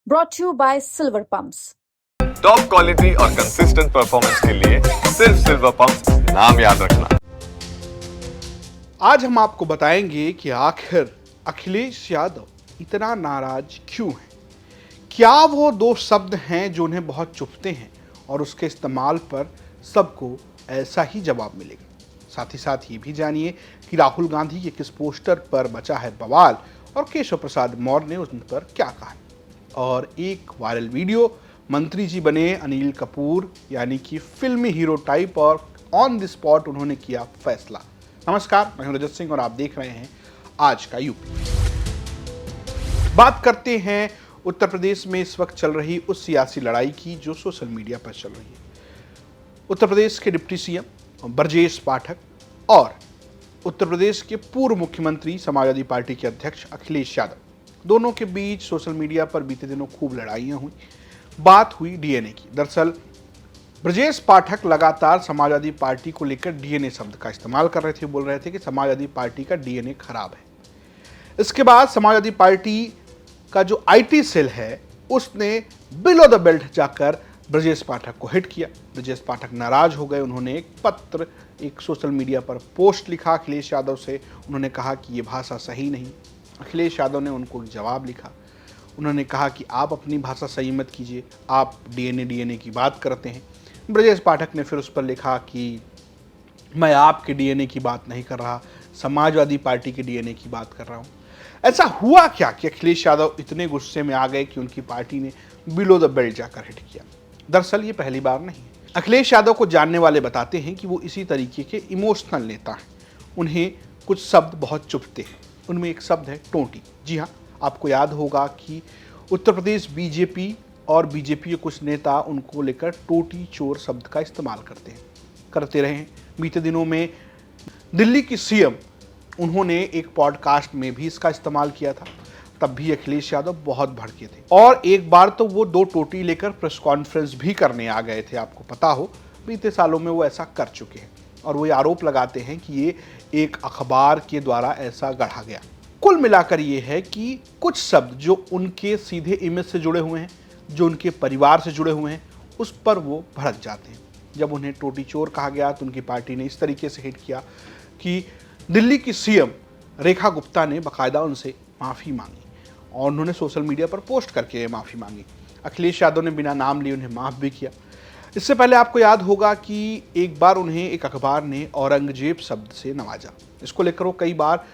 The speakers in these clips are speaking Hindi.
brought to you by Silver Pumps. Top quality और कंसिस्टेंट परफॉर्मेंस के लिए सिर्फ सिल्वर पंप नाम याद रखना। आज हम आपको बताएंगे कि आखिर अखिलेश यादव इतना नाराज क्यों है। क्या वो दो शब्द हैं जो उन्हें बहुत चुभते हैं और उसके इस्तेमाल पर सबको ऐसा ही जवाब मिलेगा। साथ ही साथ ये भी जानिए कि राहुल गांधी के किस पोस्टर पर बचा है बवाल और केशव प्रसाद मौर्य ने उन पर क्या कहा। और एक वायरल वीडियो, मंत्री जी बने अनिल कपूर, यानी कि फिल्मी हीरो टाइप, और ऑन द स्पॉट उन्होंने किया फैसला। नमस्कार, मैं हूं रजत सिंह और आप देख रहे हैं आज का यूपी। बात करते हैं उत्तर प्रदेश में इस वक्त चल रही उस सियासी लड़ाई की जो सोशल मीडिया पर चल रही है। उत्तर प्रदेश के डिप्टी सीएम ब्रजेश पाठक और उत्तर प्रदेश के पूर्व मुख्यमंत्री समाजवादी पार्टी के अध्यक्ष अखिलेश यादव, दोनों के बीच सोशल मीडिया पर बीते दिनों खूब लड़ाइयां हुई। बात हुई डीएनए की। दरअसल ब्रजेश पाठक लगातार समाजवादी पार्टी को लेकर डीएनए शब्द का इस्तेमाल कर रहे थे, बोल रहे थे कि समाजवादी पार्टी का डीएनए खराब है। इसके बाद समाजवादी पार्टी का जो आईटी सेल है उसने बिलो द बेल्ट जाकर ब्रजेश पाठक को हिट किया। ब्रजेश पाठक नाराज हो गए। उन्होंने एक पत्र, एक सोशल मीडिया पर पोस्ट लिखा अखिलेश यादव से। उन्होंने कहा कि ये भाषा सही नहीं। अखिलेश यादव ने उनको एक जवाब लिखा। उन्होंने कहा कि आप अपनी भाषा सही मत कीजिए, आप डीएनए की बात करते हैं। ब्रजेश पाठक ने फिर उस पर लिखा कि मैं आपके डीएनए की बात नहीं कर रहा, समाजवादी पार्टी के डीएनए की बात कर रहा हूँ। ऐसा हुआ क्या कि अखिलेश यादव इतने गुस्से में आ गए कि उनकी पार्टी ने बिलो द बेल्ट जाकर हिट किया। दरअसल ये पहली बार नहीं है। अखिलेश यादव को जानने वाले बताते हैं कि वो इसी तरीके के इमोशनल नेता हैं। उन्हें कुछ शब्द बहुत चुभते हैं। उनमें एक शब्द है टोंटी। जी हाँ, आपको याद होगा कि उत्तर प्रदेश बीजेपी और बीजेपी के कुछ नेता उनको लेकर टोटी चोर शब्द का इस्तेमाल करते रहे हैं। बीते दिनों में दिल्ली की सीएम, उन्होंने एक पॉडकास्ट में भी इसका इस्तेमाल किया था। तब भी अखिलेश यादव बहुत भड़के थे और एक बार तो वो दो टोटी लेकर प्रेस कॉन्फ्रेंस भी करने आ गए थे। आपको पता हो, बीते सालों में वो ऐसा कर चुके हैं और वो आरोप लगाते हैं कि ये एक अखबार के द्वारा ऐसा गढ़ा गया। कुल मिलाकर ये है कि कुछ शब्द जो उनके सीधे इमेज से जुड़े हुए हैं, जो उनके परिवार से जुड़े हुए हैं, उस पर वो भड़क जाते हैं। जब उन्हें टोटी चोर कहा गया तो उनकी पार्टी ने इस तरीके से हिट किया कि दिल्ली की सीएम रेखा गुप्ता ने बाकायदा उनसे माफ़ी मांगी और उन्होंने सोशल मीडिया पर पोस्ट करके माफ़ी मांगी। अखिलेश यादव ने बिना नाम लिए उन्हें माफ़ भी किया। इससे पहले आपको याद होगा कि एक बार उन्हें एक अखबार ने औरंगजेब शब्द से नवाजा। इसको लेकर वो कई बार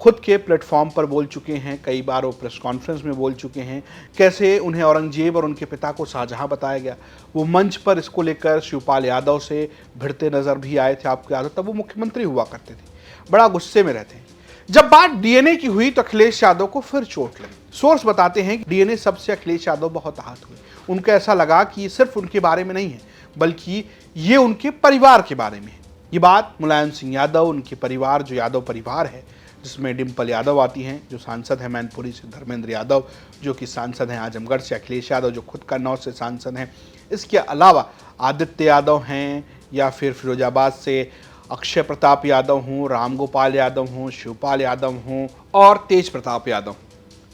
खुद के प्लेटफॉर्म पर बोल चुके हैं, कई बार वो प्रेस कॉन्फ्रेंस में बोल चुके हैं कैसे उन्हें औरंगजेब और उनके पिता को शाहजहां बताया गया। वो मंच पर इसको लेकर शिवपाल यादव से भिड़ते नजर भी आए थे। आपको याद हो, तब वो मुख्यमंत्री हुआ करते थे, बड़ा गुस्से में रहते हैं। जब बात डीएनए की हुई तो अखिलेश यादव को फिर चोट लगी। सोर्स बताते हैं कि डीएनए शब्द से अखिलेश यादव बहुत आहत हुए। उनको ऐसा लगा कि ये सिर्फ उनके बारे में नहीं है, बल्कि ये उनके परिवार के बारे में है। ये बात मुलायम सिंह यादव, उनके परिवार जो यादव परिवार है, जिसमें डिम्पल यादव आती हैं जो सांसद है मैनपुरी से, धर्मेंद्र यादव जो कि सांसद हैं आजमगढ़ से, अखिलेश यादव जो खुद कन्नौज से सांसद हैं, इसके अलावा आदित्य यादव हैं, या फिर फिरोजाबाद से अक्षय प्रताप यादव हों, रामगोपाल यादव हों, शिवपाल यादव हों और तेज प्रताप यादव,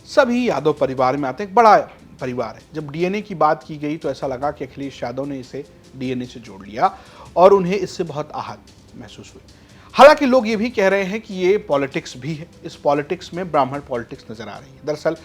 सभी यादव परिवार में आते हैं। एक बड़ा परिवार है। जब डीएनए की बात की गई तो ऐसा लगा कि अखिलेश यादव ने इसे डीएनए से जोड़ लिया और उन्हें इससे बहुत आहत महसूस हुई। हालांकि लोग ये भी कह रहे हैं कि ये पॉलिटिक्स भी है। इस पॉलिटिक्स में ब्राह्मण पॉलिटिक्स नजर आ रही है। दरअसल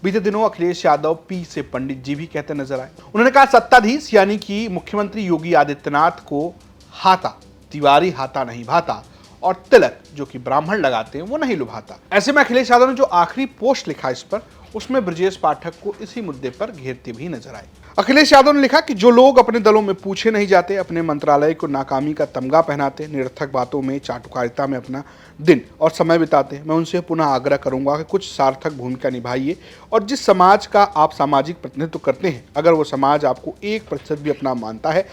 बीते दिनों अखिलेश यादव पी से पंडित जी भी कहते नजर आए। उन्होंने कहा सत्ताधीश यानी कि मुख्यमंत्री योगी आदित्यनाथ को हाथा, तिवारी हाथा नहीं भाता, और तिलक जो कि ब्राह्मण लगाते हैं वो नहीं लुभाता। ऐसे में अखिलेश यादव ने जो आखिरी पोस्ट लिखा इस पर, उसमें ब्रजेश पाठक को इसी मुद्दे पर घेरते भी नजर आए। अखिलेश यादव ने लिखा कि जो लोग अपने दलों में पूछे नहीं जाते, अपने मंत्रालय को नाकामी का तमगा पहनाते, निरर्थक बातों में, चाटुकारिता में अपना दिन और समय बिताते हैं, मैं उनसे पुनः आग्रह करूंगा कि कुछ सार्थक भूमिका निभाइए और जिस समाज का आप सामाजिक प्रतिनिधित्व करते हैं, अगर वो समाज आपको 1% भी अपना मानता है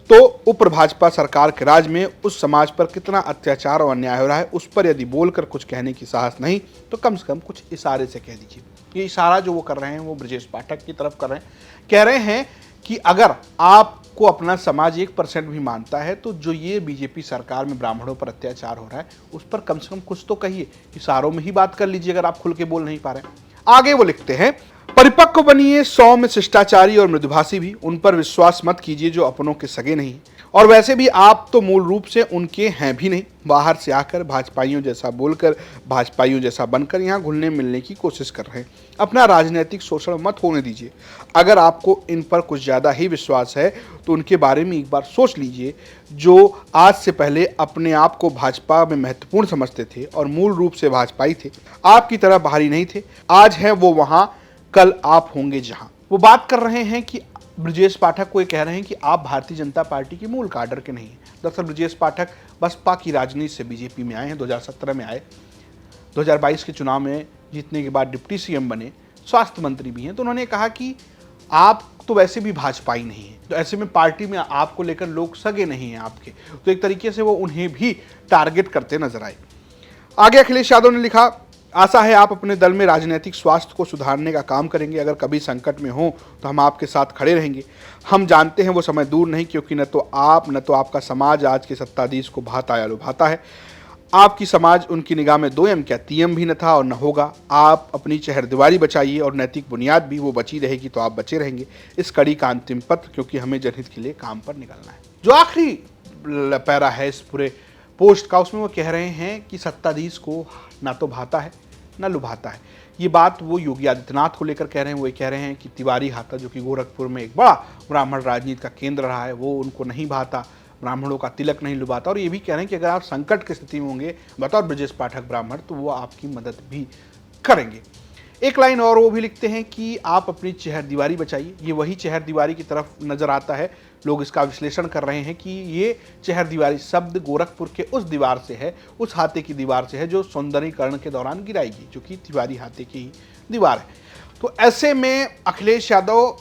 तो उप भाजपा सरकार के राज में उस समाज पर कितना अत्याचार और अन्याय हो रहा है, उस पर यदि बोलकर कुछ कहने की साहस नहीं तो कम से कम कुछ इशारे से कह दीजिए। ये इशारा जो वो कर रहे हैं वो ब्रजेश पाठक की तरफ कर रहे हैं। कह रहे हैं कि अगर आपको अपना समाज 1% भी मानता है तो जो ये बीजेपी सरकार में ब्राह्मणों पर अत्याचार हो रहा है उस पर कम से कम कुछ तो कहिए, इशारों में ही बात कर लीजिए अगर आप खुल के बोल नहीं पा रहे हैं। आगे वो लिखते हैं, परिपक्व बनिए, 100 में शिष्टाचारी और मृदुभाषी भी। उन पर विश्वास मत कीजिए जो अपनों के सगे नहीं, और वैसे भी आप तो मूल रूप से उनके हैं भी नहीं। बाहर से आकर भाजपाइयों जैसा बोलकर, भाजपाइयों जैसा बनकर यहाँ घुलने मिलने की कोशिश कर रहे हैं। अपना राजनीतिक शोषण मत होने दीजिए। अगर आपको इन पर कुछ ज़्यादा ही विश्वास है तो उनके बारे में एक बार सोच लीजिए। जो आज से पहले अपने आप को भाजपा में महत्वपूर्ण समझते थे और मूल रूप से भाजपाई थे, आपकी तरह बाहरी नहीं थे, आज हैं वो वहाँ, कल आप होंगे जहां। वो बात कर रहे हैं कि ब्रजेश पाठक को ये कह रहे हैं कि आप भारतीय जनता पार्टी के मूल काडर के नहीं हैं। दरअसल ब्रजेश पाठक बसपा की राजनीति से बीजेपी में आए हैं, 2017 में आए, 2022 के चुनाव में जीतने के बाद डिप्टी सीएम बने, स्वास्थ्य मंत्री भी हैं। तो उन्होंने कहा कि आप तो वैसे भी भाजपाई नहीं है, तो ऐसे में पार्टी में आपको लेकर लोग सगे नहीं हैं आपके। तो एक तरीके से वो उन्हें भी टारगेट करते नजर आए। आगे अखिलेश यादव ने लिखा, आशा है आप अपने दल में राजनीतिक स्वास्थ्य को सुधारने का काम करेंगे। अगर कभी संकट में हो तो हम आपके साथ खड़े रहेंगे। हम जानते हैं वो समय दूर नहीं, क्योंकि न तो आप न तो आपका समाज आज के सत्ताधीश को भाता या लुभाता है। आपकी समाज उनकी निगाह में 2M क्या 3M भी न था और न होगा। आप अपनी चहरदीवारी बचाइए और नैतिक बुनियाद भी वो बची रहेगी तो आप बचे रहेंगे। इस कड़ी का अंतिम पत्र, क्योंकि हमें जनहित के लिए काम पर निकलना है। जो आखिरी पैरा है इस पूरे पोस्ट का, उसमें वो कह रहे हैं कि सत्ताधीश को ना तो भाता है ना लुभाता है। ये बात वो योगी आदित्यनाथ को लेकर कह रहे हैं। वो ये कह रहे हैं कि तिवारी हाता, जो कि गोरखपुर में एक बड़ा ब्राह्मण राजनीति का केंद्र रहा है, वो उनको नहीं भाता, ब्राह्मणों का तिलक नहीं लुभाता। और ये भी कह रहे हैं कि अगर आप संकट की स्थिति में होंगे बतौर ब्रजेश पाठक ब्राह्मण, तो वो आपकी मदद भी करेंगे। एक लाइन और वो भी लिखते हैं कि आप अपनी चहरदीवारी बचाइए। ये वही चहरदीवारी की तरफ नजर आता है। लोग इसका विश्लेषण कर रहे हैं कि ये चहरदीवारी शब्द गोरखपुर के उस दीवार से है, उस हाथे की दीवार से है जो सौंदर्यीकरण के दौरान गिराई गई, जो कि तिवारी हाथे की ही दीवार है। तो ऐसे में अखिलेश यादव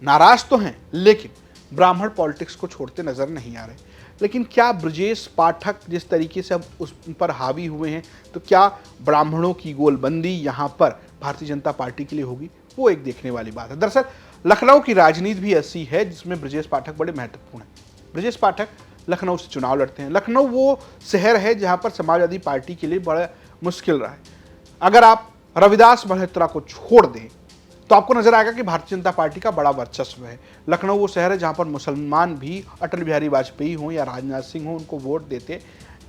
नाराज तो हैं, लेकिन ब्राह्मण पॉलिटिक्स को छोड़ते नजर नहीं आ रहे। लेकिन क्या ब्रजेश पाठक जिस तरीके से अब उस पर हावी हुए हैं, तो क्या ब्राह्मणों की गोलबंदी यहाँ पर भारतीय जनता पार्टी के लिए होगी, वो एक देखने वाली बात है। दरअसल लखनऊ की राजनीति भी ऐसी है जिसमें ब्रजेश पाठक बड़े महत्वपूर्ण हैं। ब्रजेश पाठक लखनऊ से चुनाव लड़ते हैं। लखनऊ वो शहर है जहाँ पर समाजवादी पार्टी के लिए बड़ा मुश्किल रहा है। अगर आप रविदास मल्होत्रा को छोड़ दें तो आपको नजर आएगा कि भारतीय जनता पार्टी का बड़ा वर्चस्व है। लखनऊ वो शहर है जहां पर मुसलमान भी अटल बिहारी वाजपेयी हों या राजनाथ सिंह हों, उनको वोट देते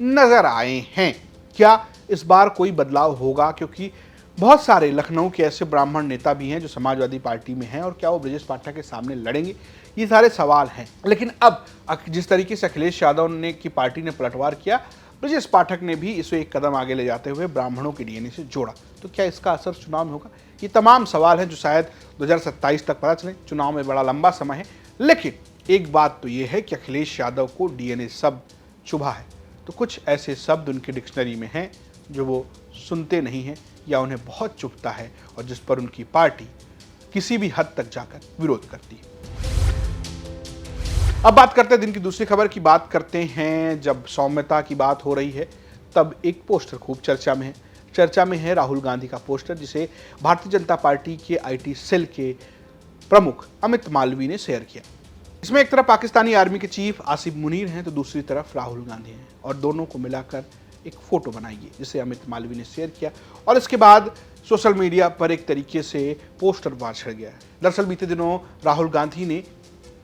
नजर आए हैं। क्या इस बार कोई बदलाव होगा, क्योंकि बहुत सारे लखनऊ के ऐसे ब्राह्मण नेता भी हैं जो समाजवादी पार्टी में हैं, और क्या वो ब्रजेश पाठक के सामने लड़ेंगे, ये सारे सवाल हैं। लेकिन अब जिस तरीके से अखिलेश यादव ने की पार्टी ने पलटवार किया, ब्रजेश पाठक ने भी इसे एक कदम आगे ले जाते हुए ब्राह्मणों के डीएनए से जोड़ा। तो क्या इसका असर चुनाव में होगा? ये तमाम सवाल हैं जो शायद 2027 तक पता चले। चुनाव में बड़ा लंबा समय है, लेकिन एक बात तो ये है कि अखिलेश यादव को डीएनए शब्द चुभा है। तो कुछ ऐसे शब्द उनकी डिक्शनरी में हैं जो वो सुनते नहीं हैं या उन्हें बहुत चुभता है, और जिस पर उनकी पार्टी किसी भी हद तक जाकर विरोध करती है। अब बात करते हैं दिन की दूसरी खबर की। बात करते हैं, जब सौम्यता की बात हो रही है तब एक पोस्टर खूब चर्चा में है। चर्चा में है राहुल गांधी का पोस्टर, जिसे भारतीय जनता पार्टी के आईटी सेल के प्रमुख अमित मालवीय ने शेयर किया। इसमें एक तरफ पाकिस्तानी आर्मी के चीफ आसिफ मुनीर हैं तो दूसरी तरफ राहुल गांधी हैं, और दोनों को मिलाकर एक फोटो बनाई है जिसे अमित मालवीय ने शेयर किया, और इसके बाद सोशल मीडिया पर एक तरीके से पोस्टर वार छिड़ गया है। दरअसल बीते दिनों राहुल गांधी ने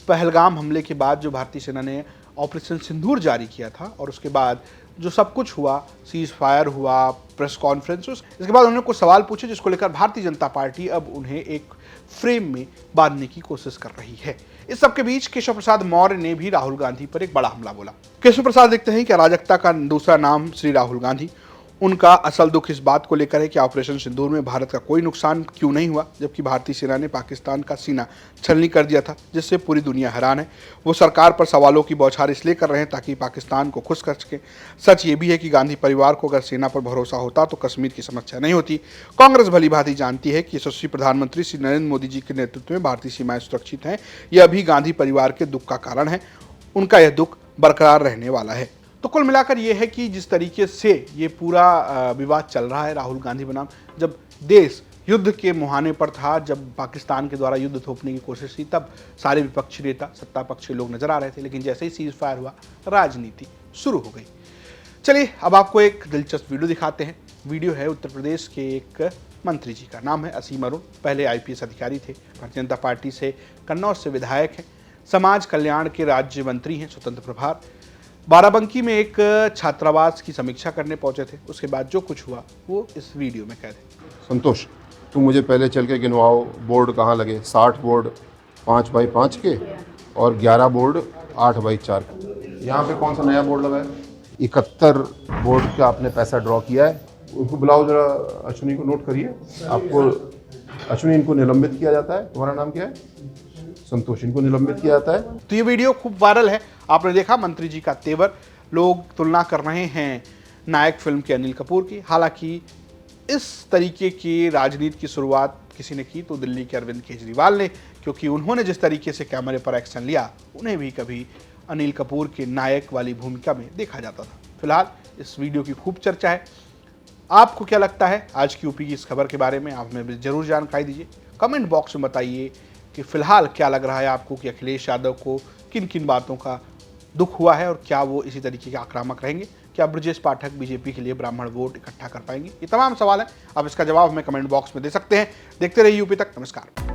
पहलगाम हमले के बाद जो भारतीय सेना ने ऑपरेशन सिंदूर जारी किया था, और उसके बाद जो सब कुछ हुआ, सीज फायर हुआ, प्रेस कॉन्फ्रेंस, इसके बाद उन्होंने कुछ सवाल पूछे जिसको लेकर भारतीय जनता पार्टी अब उन्हें एक फ्रेम में बांधने की कोशिश कर रही है। इस सबके बीच केशव प्रसाद मौर्य ने भी राहुल गांधी पर एक बड़ा हमला बोला। केशव प्रसाद लिखते हैं कि अराजकता का दूसरा नाम श्री राहुल गांधी। उनका असल दुख इस बात को लेकर है कि ऑपरेशन सिंदूर में भारत का कोई नुकसान क्यों नहीं हुआ, जबकि भारतीय सेना ने पाकिस्तान का सीना छलनी कर दिया था, जिससे पूरी दुनिया हैरान है। वो सरकार पर सवालों की बौछार इसलिए कर रहे हैं ताकि पाकिस्तान को खुश कर सकें। सच ये भी है कि गांधी परिवार को अगर सेना पर भरोसा होता तो कश्मीर की समस्या नहीं होती। कांग्रेस भली भांति जानती है कि यशस्वी प्रधानमंत्री श्री नरेंद्र मोदी जी के नेतृत्व में भारतीय सीमाएं सुरक्षित हैं। यह अभी गांधी परिवार के दुख का कारण है। उनका यह दुख बरकरार रहने वाला है। तो कुल मिलाकर यह है कि जिस तरीके से ये पूरा विवाद चल रहा है राहुल गांधी बनाम, जब देश युद्ध के मुहाने पर था, जब पाकिस्तान के द्वारा युद्ध थोपने की कोशिश थी, तब सारे विपक्षी नेता, सत्ता पक्ष के लोग नजर आ रहे थे, लेकिन जैसे ही सीज फायर हुआ, राजनीति शुरू हो गई। चलिए अब आपको एक दिलचस्प वीडियो दिखाते हैं। वीडियो है उत्तर प्रदेश के एक मंत्री जी का। नाम है असीम अरुण, पहले आईपीएस अधिकारी थे, भारतीय जनता पार्टी से कन्नौज से विधायक हैं, समाज कल्याण के राज्य मंत्री हैं, स्वतंत्र प्रभार। बाराबंकी में एक छात्रावास की समीक्षा करने पहुंचे थे, उसके बाद जो कुछ हुआ वो इस वीडियो में कैद है। संतोष, तुम मुझे पहले चल के गिनवाओ बोर्ड कहाँ लगे। 60 बोर्ड 5x5 के और 11 बोर्ड 8x4 के। यहाँ पे कौन सा नया बोर्ड लगा है? 71 बोर्ड का आपने पैसा ड्रॉ किया है। उनको बुलाओ जरा, अश्विनी को नोट करिए। आपको अश्विनी, इनको निलंबित किया जाता है। तुम्हारा नाम क्या है? संतोष, इनको निलंबित किया जाता है। तो ये वीडियो खूब वायरल है, आपने देखा मंत्री जी का तेवर। लोग तुलना कर रहे हैं नायक फिल्म के अनिल कपूर की। हालांकि इस तरीके की राजनीति की शुरुआत किसी ने की तो दिल्ली के अरविंद केजरीवाल ने, क्योंकि उन्होंने जिस तरीके से कैमरे पर एक्शन लिया, उन्हें भी कभी अनिल कपूर के नायक वाली भूमिका में देखा जाता था। फिलहाल इस वीडियो की खूब चर्चा है। आपको क्या लगता है आज की यूपी की इस खबर के बारे में? आप हमें जरूर जानकारी दीजिए, कमेंट बॉक्स में बताइए कि फिलहाल क्या लग रहा है आपको कि अखिलेश यादव को किन किन बातों का दुख हुआ है और क्या वो इसी तरीके के आक्रामक रहेंगे? क्या ब्रजेश पाठक बीजेपी के लिए ब्राह्मण वोट इकट्ठा कर पाएंगे? ये तमाम सवाल हैं, आप इसका जवाब हमें कमेंट बॉक्स में दे सकते हैं। देखते रहिए यूपी तक। नमस्कार।